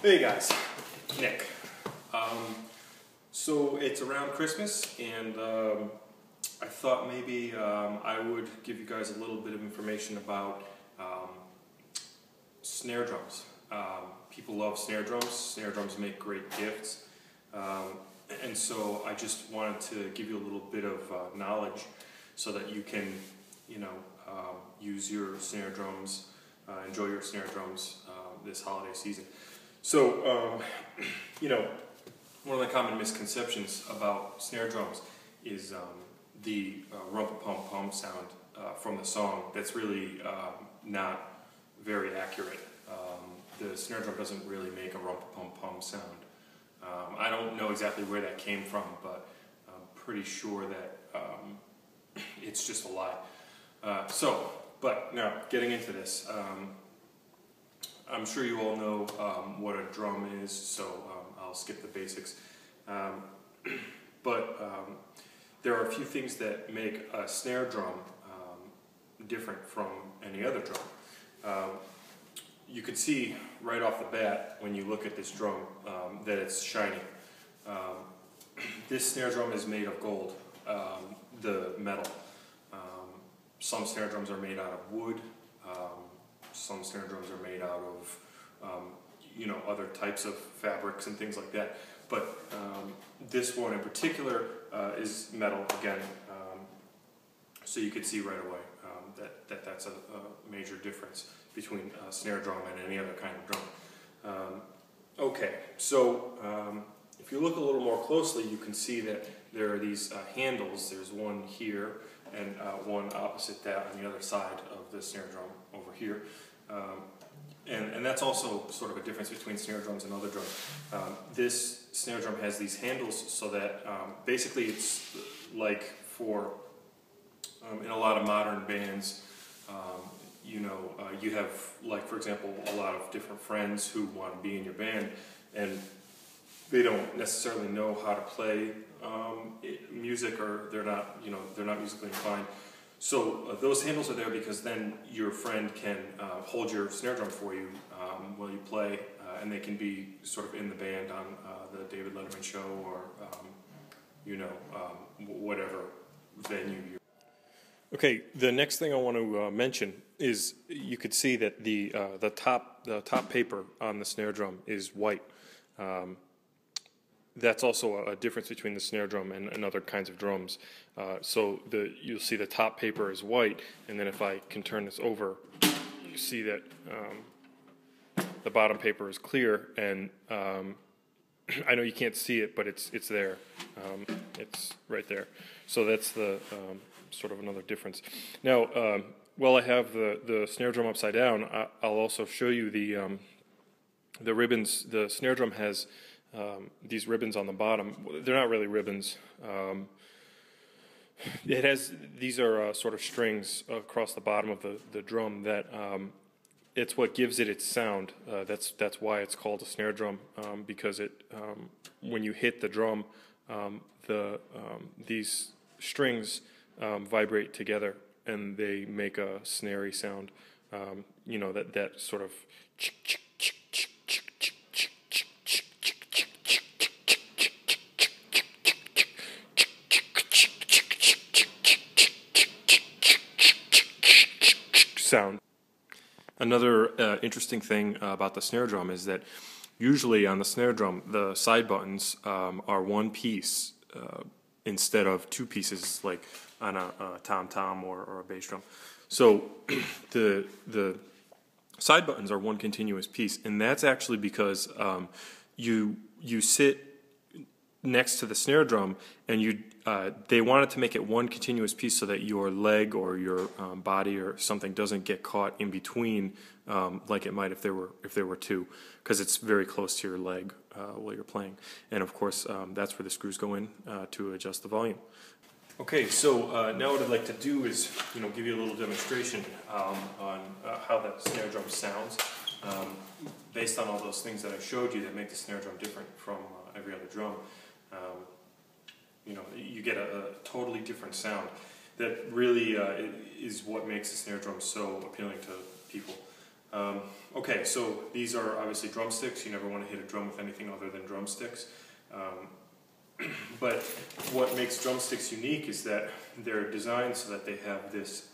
Hey guys, Nick. So it's around Christmas, and I thought maybe I would give you guys a little bit of information about snare drums. People love snare drums. Snare drums make great gifts, and so I just wanted to give you a little bit of knowledge so that you can, use your snare drums, enjoy your snare drums this holiday season. So, one of the common misconceptions about snare drums is the rumpa-pum-pum sound from the song. That's really not very accurate. The snare drum doesn't really make a rumpa-pum-pum sound. I don't know exactly where that came from, but I'm pretty sure that it's just a lie. But now, getting into this, I'm sure you all know what a drum is, so I'll skip the basics. There are a few things that make a snare drum different from any other drum. You can see right off the bat when you look at this drum that it's shiny. This snare drum is made of gold, the metal. Some snare drums are made out of wood. Some snare drums are made out of, other types of fabrics and things like that. But this one in particular is metal again. So you can see right away that's a major difference between a snare drum and any other kind of drum. Okay, so if you look a little more closely, you can see that there are these handles. There's one here and one opposite that on the other side of the snare drum over here. And that's also sort of a difference between snare drums and other drums. This snare drum has these handles so that basically it's like for, in a lot of modern bands, you have, like, for example, a lot of different friends who want to be in your band, and they don't necessarily know how to play music, or they're not musically inclined. So those handles are there because then your friend can hold your snare drum for you while you play, and they can be sort of in the band on the David Letterman show, or whatever venue you're. Okay, the next thing I want to mention is you could see that the top paper on the snare drum is white. That's also a difference between the snare drum and other kinds of drums. You'll see the top paper is white, and then if I can turn this over, you see that the bottom paper is clear, and I know you can't see it, but it's there. It's right there. So that's the sort of another difference. Now, while I have the snare drum upside down, I'll also show you the ribbons. The snare drum has these ribbons on the bottom. They're not really ribbons. These are sort of strings across the bottom of the drum that it's what gives it its sound. That's why it's called a snare drum, because when you hit the drum, these strings vibrate together and they make a snarey sound. That sort of sound. Another interesting thing about the snare drum is that usually on the snare drum the side buttons are one piece instead of two pieces like on a tom-tom or a bass drum. So the side buttons are one continuous piece, and that's actually because you sit next to the snare drum, and they wanted to make it one continuous piece so that your leg or your body or something doesn't get caught in between, like it might if there were two, because it's very close to your leg while you're playing. And of course, that's where the screws go in to adjust the volume. Okay, so now what I'd like to do is give you a little demonstration on how the snare drum sounds, based on all those things that I showed you that make the snare drum different from every other drum. You get a totally different sound that really is what makes the snare drum so appealing to people. Okay, so these are obviously drumsticks. You never want to hit a drum with anything other than drumsticks. But what makes drumsticks unique is that they're designed so that they have this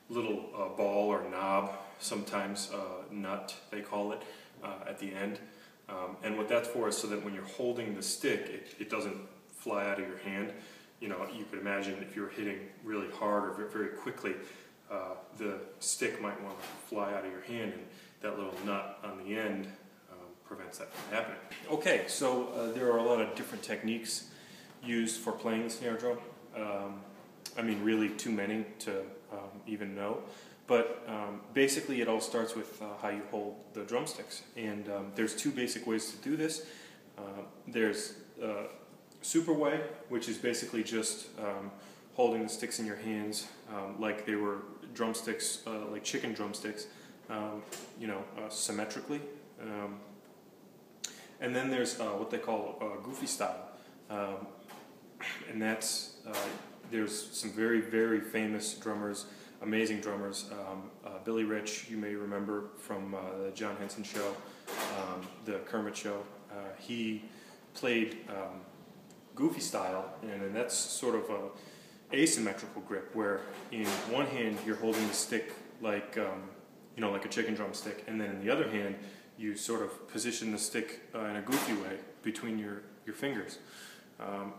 little ball or knob, sometimes nut they call it, at the end. And what that's for is so that when you're holding the stick, it doesn't fly out of your hand. You know, you could imagine if you were hitting really hard or very quickly, the stick might want to fly out of your hand, and that little nut on the end prevents that from happening. Okay, so there are a lot of different techniques used for playing the snare drum. I mean, really too many to even know. But basically it all starts with how you hold the drumsticks. And there's two basic ways to do this. There's super way, which is basically just holding the sticks in your hands like they were drumsticks, like chicken drumsticks, symmetrically. And then there's what they call goofy style. And that's, there's some very, very famous drummers, amazing drummers. Billy Rich, you may remember from the John Henson show, the Kermit show. He played goofy style, and that's sort of a asymmetrical grip, where in one hand you're holding the stick like like a chicken drumstick, and then in the other hand you sort of position the stick in a goofy way between your fingers,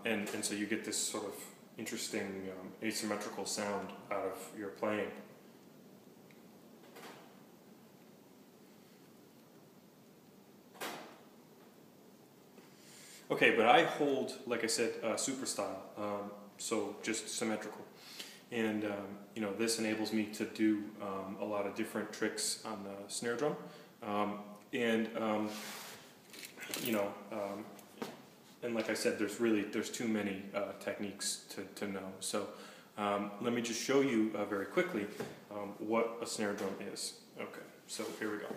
and so you get this sort of interesting asymmetrical sound out of your playing. Okay, but I hold, like I said, super style, so just symmetrical. And this enables me to do a lot of different tricks on the snare drum. And like I said, there's too many techniques to know. So let me just show you very quickly what a snare drum is. Okay, so here we go.